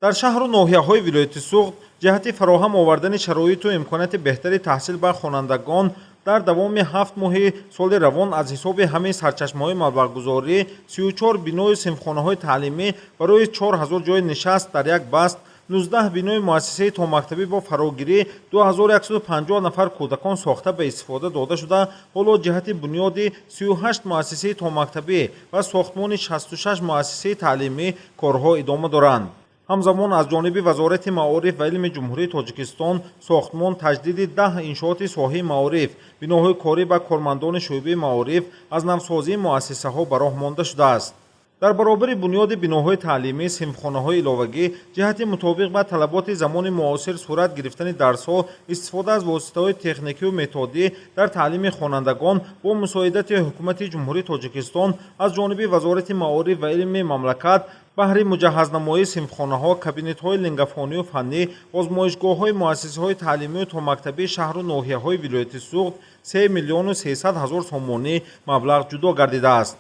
дар шаҳру ноҳияҳои вилояти Суғд ҷиҳати фароҳам овардани шароиту имконияти беҳтари таҳсил ба хонандагон дар давоми 7 моҳи соли равон аз ҳисоби ҳамаи сарчашмаҳои маблағгузорӣ 34 бинои синфхонаҳои таълимӣ барои 4000 ҷои нишаст дар як баст, 19 бинои муассисаи томактабӣ бо фарогирии 2150 нафар кӯдакон сохта ба истифода дода шуда, ҳоло ҷиҳати бунёди 38 муассисаи томактабӣ ва сохтмони 66 муассисаи таълимӣ корҳо идома доранд. ҳамзамон аз ҷониби вазорати маориф ва илми ҷумҳурии Тоҷикистон сохтмон таҷдиди 10 иншооти соҳаи маориф, биноҳои корӣ ба кормандони шӯъбаи маориф аз навсозии муассисаҳо ба роҳ монда шудааст. дар баробари бунёди биноҳои таълимӣ, синфхонаҳои иловагӣ, ҷиҳати мутобиқ ба талаботи замони муосир сурат гирифтани дарсҳо, истифода аз воситаҳои техникию методӣ дар таълими хонандагон бо мусоидати ҳукумати ҷумҳурии Тоҷикистон аз ҷониби вазорати маориф ва илми мамлакат баҳри муҷаҳҳазнамоии синфхонаҳо, кабинетҳои лингафонию фаннӣ, озмоишгоҳҳои муассисаҳои таълимию томактабии шаҳру ноҳияҳои вилояти Суғд 3 млн 300 000 сомонӣ маблағ ҷудо гардидааст.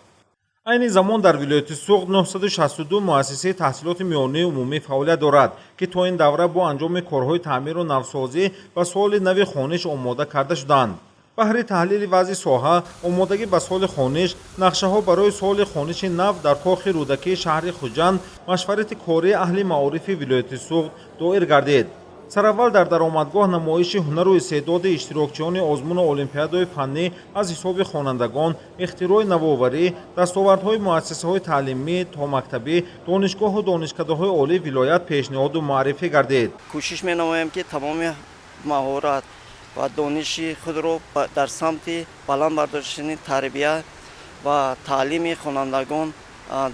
айни замон дар вилояти Суғд 962 муассисаи таҳсилоти миёнии умумӣ фаъолият дорад, ки то ин давра бо анҷоми корҳои таъмиру навсозӣ ба соли нави хониш омода карда шуданд. баҳри таҳлили вазъи соҳа, омодагӣ ба соли хониш, нақшаҳо барои соли хониши нав дар коხи рӯдакии шаҳри Хуҷанд машварати кории аҳли маорифи вилояти Суғд доир гардид. сараввал дар даромадгоҳ намоиши ҳунару истеъдоди иштирокчиёни озмуну олимпиадаҳои фаннӣ аз ҳисоби хонандагон, ихтирои навоварӣ, дастовардҳои муассисаҳои таълимӣ, томактабӣ, донишгоҳу донишкадаҳои олии вилоят пешниҳоду маърифӣ гардид. кӯшиш менамоем ки тамоми маҳорат ва дониши худро дар самти баланд бардоштани тарбия ва таълими хонандагон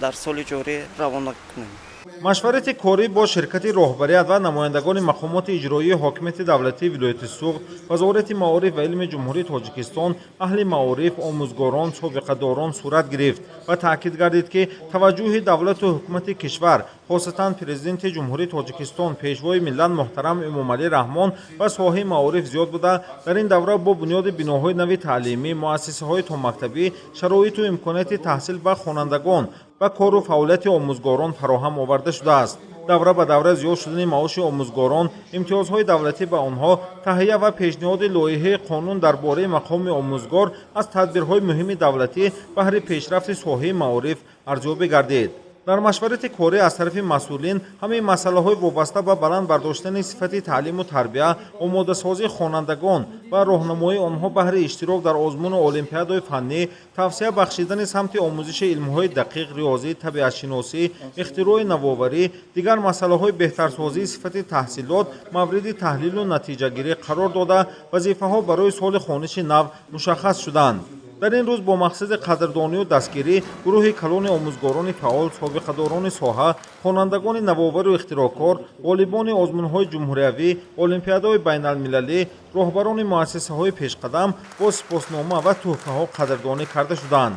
дар соли ҷорӣ равона кунем. машварати корӣ бо ширкати роҳбарият ва намояндагони мақомоти иҷроии ҳокимияти давлатии вилояти Суғд, вазорати маориф ва илми ҷумҳурии Тоҷикистон, аҳли маориф, омӯзгорон, собиқадорон сурат гирифт ва таъкид гардид, ки таваҷҷӯҳи давлату ҳукумати кишвар, хосатан президенти ҷумҳурии Тоҷикистон, пешвои миллат муҳтарам Эмомалӣ Раҳмон ба соҳаи маориф зиёд буда, дар ин давра бо бунёди биноҳои нави таълимӣ, муассисаҳои томактабӣ, шароиту имконияти таҳсил ба хонандагон ва кору фаъолияти омӯзгорон фароҳам оварда шудааст. давра ба давра зиёд шудани маоши омӯзгорон, имтиёзҳои давлатӣ ба онҳо, таҳия ва пешниҳоди лоиҳаи қонун дар бораи мақоми омӯзгор аз тадбирҳои муҳими давлатӣ баҳри пешрафти соҳаи маориф арзёбӣ гардид. дар машварати корӣ аз тарафи масъулин ҳамаи масъалаҳои вобаста ба баланд бардоштани сифати таълиму тарбия, омодасозии хонандагон ва роҳнамоии онҳо баҳри иштирок дар озмуну олимпиадаҳои фаннӣ, тавсия бахшидани самти омӯзиши илмҳои дақиқ, риёзӣ, табиатшиносӣ, ихтирои навоварӣ, дигар масъалаҳои беҳтарсозии сифати таҳсилот мавриди таҳлилу натиҷагирӣ қарор дода, вазифаҳо барои соли хониши нав мушаххас шуданд. дар ин рӯз бо мақсади қадрдонию дастгирӣ гурӯҳи калони омӯзгорони фаъол, собиқадорони соҳа, хонандагони навовару ихтироъкор, ғолибони озмунҳои ҷумҳуриявӣ, олимпиадаҳои байналмилалӣ, роҳбарони муассисаҳои пешқадам бо сипоснома ва тӯҳфаҳо қадрдонӣ карда шуданд.